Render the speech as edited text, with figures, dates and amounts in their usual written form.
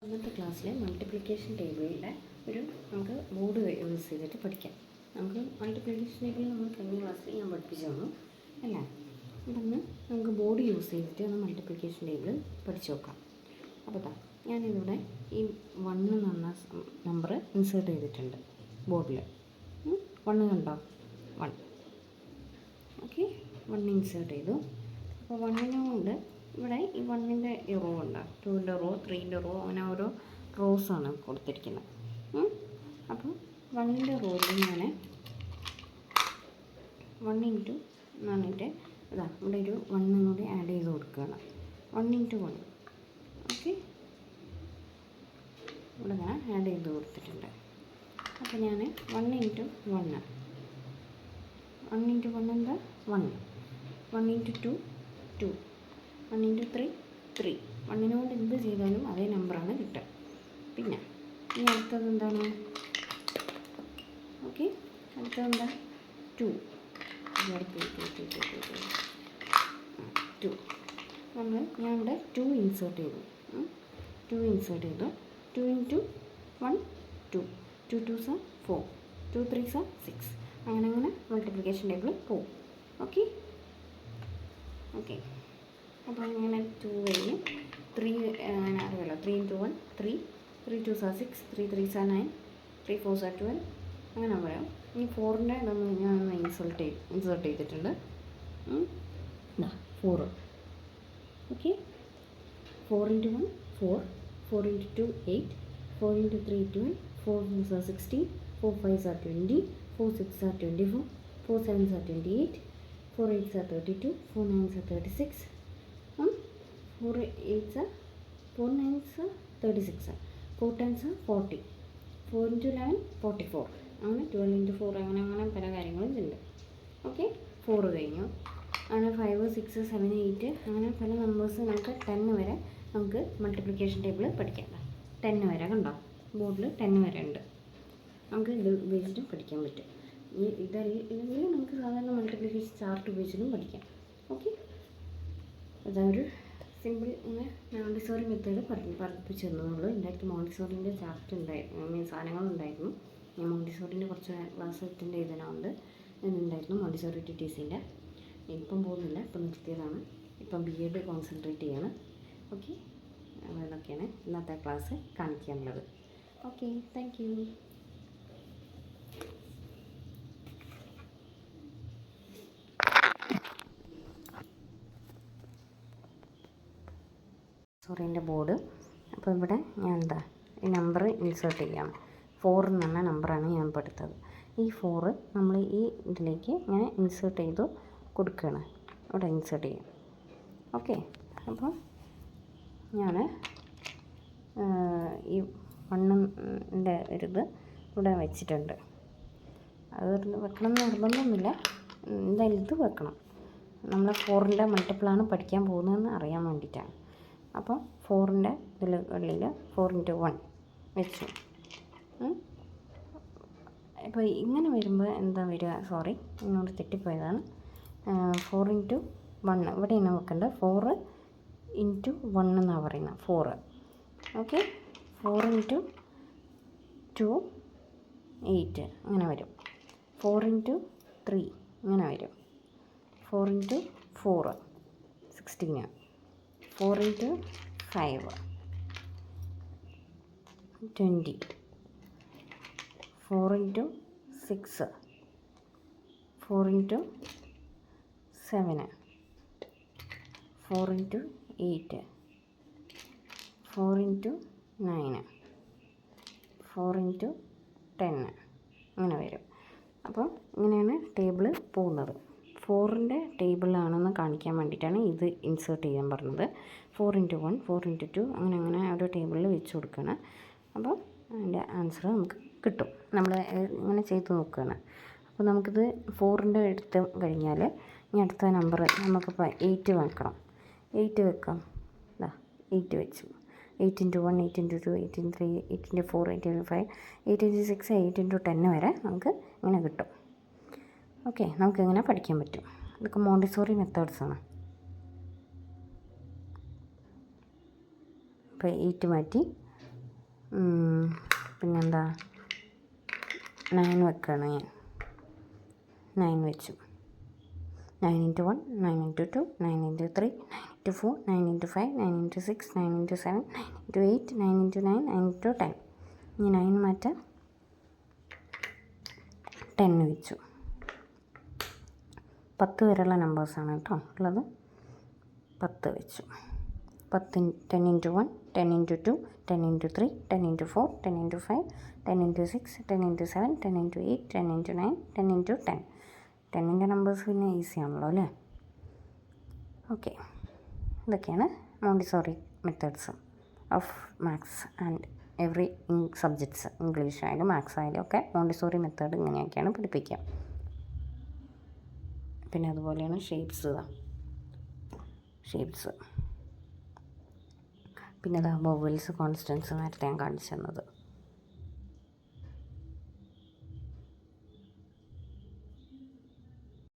ഇന്നത്തെ ക്ലാസ്സിൽ മൾട്ടിപ്ലിക്കേഷൻ ടേബിളിൻ്റെ നമുക്ക് ബോർഡ് യൂസ് ചെയ്തിട്ട് പഠിക്കാം. നമുക്ക് മൾട്ടിപ്ലിക്കേഷൻ ടേബിൾ നമ്മൾ കഴിഞ്ഞ ക്ലാസ്സിൽ ഞാൻ പഠിപ്പിച്ചു തന്നു അല്ലേ. അപ്പം നമുക്ക് ബോർഡ് യൂസ് ചെയ്തിട്ട് ഒന്ന് മൾട്ടിപ്ലിക്കേഷൻ ടേബിൾ പഠിച്ചു നോക്കാം. അപ്പോൾ ഞാനിവിടെ ഈ 1 എന്ന് പറഞ്ഞ നമ്പർ ഇൻസേർട്ട് ചെയ്തിട്ടുണ്ട് ബോർഡിൽ. 1 കണ്ടോ? 1. ഓക്കെ, 1 ഇൻസേർട്ട് ചെയ്തു. അപ്പോൾ 1 കൊണ്ട് ഇവിടെ ഈ 1ൻ്റെ റോ ഉണ്ട്, 2ൻ്റെ റോ, 3ൻ്റെ റോ, അങ്ങനെ ഓരോ റോസാണ് കൊടുത്തിരിക്കുന്നത്. അപ്പോൾ 1ൻ്റെ റോയിൽ ഞാൻ 1 ഇൻറ്റു എന്ന് പറഞ്ഞിട്ട് ഇവിടെ ഒരു 1 കൂടി ആഡ് ചെയ്ത് കൊടുക്കുകയാണ്. 1 ഇൻറ്റു 1. ഓക്കെ, ഇവിടെ ഞാൻ ആഡ് ചെയ്ത് കൊടുത്തിട്ടുണ്ട്. അപ്പോൾ ഞാൻ 1 ഇൻറ്റു 1 എന്താ 1, 1 ഇൻറ്റു 2 2, 1 ഇൻറ്റു 3 3. 1നോട് എന്ത് ചെയ്താലും അതേ നമ്പറാണ് കിട്ടുക. പിന്നെ ഇനി അടുത്തത് എന്താണ്? ഓക്കെ, അടുത്തത് എന്താ? 2. 2 ഞാൻ ഇവിടെ 2 ഇൻസേർട്ട് ചെയ്തു. 2 ഇൻസേർട്ട് ചെയ്തു. 2 into 1 2, 2 2s are 4, 2 3s are 6. അങ്ങനെ മൾട്ടിപ്ലിക്കേഷൻ ടേബിൾ പോകും. ഓക്കെ, അപ്പോൾ ഇങ്ങനെ 2 കഴിഞ്ഞ് 3 അങ്ങനെ അറിയാമല്ലോ. 3 into 1 3, 3 2s are 6, 3 3s are 9, 3 4s are 12. അങ്ങനെ പറയാം. ഈ 4ൻ്റെ ഇതൊന്ന് ഞാനൊന്ന് ഇൻസേർട്ട് ചെയ്തിട്ടുണ്ട്. 4. Okay, 4 into 1 4, 4 into 2 8, 4 into 3 12, 4 4s are 16, 4 5s are 20, 4 6s are 24, 4 7s are 28, 4 8s are 32, 4 9s are 36, 4 8s are 4 9s are 36, 4 10s are 40, 4 into 11 44, അങ്ങനെ 12 into 4 അങ്ങനെ പല കാര്യങ്ങളും ഉണ്ട്. ഓക്കെ, 4 കഴിഞ്ഞു. അങ്ങനെ 5 6 7 8 അങ്ങനെ പല നമ്പേഴ്സ് നമുക്ക് 10 വരെ നമുക്ക് മൾട്ടിപ്ലിക്കേഷൻ ടേബിൾ പഠിക്കാം. 10 വരെ കണ്ടോ, ബോർഡിൽ 10 വരെ ഉണ്ട്. നമുക്ക് ഇത് ഉപയോഗിച്ചിട്ടും പഠിക്കാൻ പറ്റും. ഇതല്ലെങ്കിൽ നമുക്ക് സാധാരണ മൾട്ടിപ്ലിക്കേഷൻ ചാർട്ട് ഉപയോഗിച്ചിട്ടും പഠിക്കാം. ഓക്കെ, അതൊരു സിമ്പിൾ മോണ്ടിസോറി മെത്തേഡ് പഠിപ്പിച്ചു തന്നുള്ളൂ. എൻ്റെ അടുത്ത് മോണ്ടിസോറിൻ്റെ ചാർട്ട് ഉണ്ടായിരുന്നു, സാധനങ്ങളുണ്ടായിരുന്നു. ഞാൻ മോണ്ടിസോറിൻ്റെ കുറച്ച് ക്ലാസ് അറ്റൻഡ് ചെയ്തതിനുണ്ട്. ഇതുണ്ടായിരുന്നു മോണ്ടിസോറി TTCൻ്റെ. ഇപ്പം പോകുന്നില്ല, ഇപ്പം നിർത്തിയതാണ്. ഇപ്പം BEd കോൺസെൻട്രേറ്റ് ചെയ്യാണ്. ഓക്കെ, അതൊക്കെയാണ് ഇന്നത്തെ ക്ലാസ് കാണിക്കാനുള്ളത്. Okay, thank you. സോറിൻ്റെ ബോർഡ്. അപ്പോൾ ഇവിടെ ഞാൻ ഈ നമ്പർ ഇൻസേർട്ട് ചെയ്യാം. 4 എന്ന് പറഞ്ഞ നമ്പറാണ് ഞാൻ ഇപ്പോൾ എടുത്തത്. ഈ 4 നമ്മൾ ഈ ഇതിലേക്ക് ഞാൻ ഇൻസേർട്ട് ചെയ്ത് കൊടുക്കുകയാണ്. ഇവിടെ ഇൻസേർട്ട് ചെയ്യും. ഓക്കെ, അപ്പോൾ ഞാൻ ഈ 1ൻ്റെ ഒരിത് ഇവിടെ വെച്ചിട്ടുണ്ട്. അത് വെക്കണം എന്ന് നിർബന്ധമൊന്നുമില്ല, എന്തായാലും ഇത് വെക്കണം. നമ്മൾ 4ൻ്റെ മൾട്ടിപ്പിളാണ് പഠിക്കാൻ പോകുന്നതെന്ന് അറിയാൻ വേണ്ടിയിട്ടാണ്. അപ്പോൾ 4ൻ്റെ ഉള്ളിൽ 4 ഇൻറ്റു 1 വെച്ചു. ഇപ്പോൾ ഇങ്ങനെ വരുമ്പോൾ എന്താ വരിക? സോറി, എന്നോട് തെറ്റിപ്പോയതാണ്. 4 ഇൻറ്റു 1 ഇവിടെയാണ് വെക്കേണ്ടത്. 4 ഇൻറ്റു 1 എന്നാണ് പറയുന്നത്. 4. ഓക്കെ, 4 ഇൻറ്റു 2 8 അങ്ങനെ വരും. 4 ഇൻറ്റു 3 ഇങ്ങനെ വരും. 4 into 4 16, 4 into 5 20, 4 into 6 4 into 7, 4 into 8 4 into 9, 4 into 10 അങ്ങനെ വരും. അപ്പോൾ ഇങ്ങനെയാണ് ടേബിൾ പോകുന്നത്. 4ൻ്റെ ടേബിളാണെന്ന് കാണിക്കാൻ വേണ്ടിയിട്ടാണ് ഇത് ഇൻസേർട്ട് ചെയ്യാൻ പറഞ്ഞത്. 4 ഇൻറ്റു 1 4 ഇൻറ്റു 2 അങ്ങനെ ഓരോ ടേബിളിൽ വെച്ച് കൊടുക്കുകയാണ്. അപ്പോൾ അതിൻ്റെ ആൻസർ നമുക്ക് കിട്ടും. നമ്മൾ ഇങ്ങനെ ചെയ്ത് നോക്കുകയാണ്. അപ്പോൾ നമുക്കിത് 4ൻ്റെ എടുത്ത് കഴിഞ്ഞാൽ ഇനി അടുത്ത നമ്പർ നമുക്കിപ്പോൾ 8 വെക്കണം. 8 വെക്കാം. 8 വെച്ചു. 8 into 1 8 into 2 8 into 3 8 into 4 8 into 5 8 into 6 8 into 10 വരെ നമുക്ക് ഇങ്ങനെ കിട്ടും. ഓക്കെ, നമുക്കിങ്ങനെ പഠിക്കാൻ പറ്റും. ഇതൊക്കെ മോണ്ടിസോറി മെത്തേഡ്സാണ്. അപ്പോൾ 8 മാറ്റി പിന്നെന്താ 9 വെക്കുകയാണ് ഞാൻ. 9 വെച്ചു. 9 into 1, 9 into 2, 9 into 3, 9 into 4, 9 into 5, 9 into 6, 9 into 7, 9 into 8, 9 into 9, 9 into 10. ഇനി 9 മാറ്റാം. 10 വെച്ചു. 10 വരെയുള്ള നമ്പേഴ്സാണ് കേട്ടോ ഉള്ളത്. 10 വെച്ചു. 10 into 1, 10 into 2, 10 into 3, 10 into 4, 10 into 5, 10 into 6, 10 into 7, 10 into 8, 10 into 9, 10 into 10. 10ൻ്റെ numbers പിന്നെ ഈസി ആണല്ലോ അല്ലേ? ഓക്കെ, ഇതൊക്കെയാണ് Montessori methods of maths and every subjects. English ആയാലും മാത്സ് ആയാലും ഒക്കെ മോണ്ടിസോറി മെത്തേഡ് ഇങ്ങനെയൊക്കെയാണ് പഠിപ്പിക്കുക. പിന്നെ അതുപോലെയാണ് ഷേപ്സ്. പിന്നെ വവൽസ്, കോൺസ്റ്റൻസ് നേരത്തെ ഞാൻ കാണിച്ചു തന്നത്.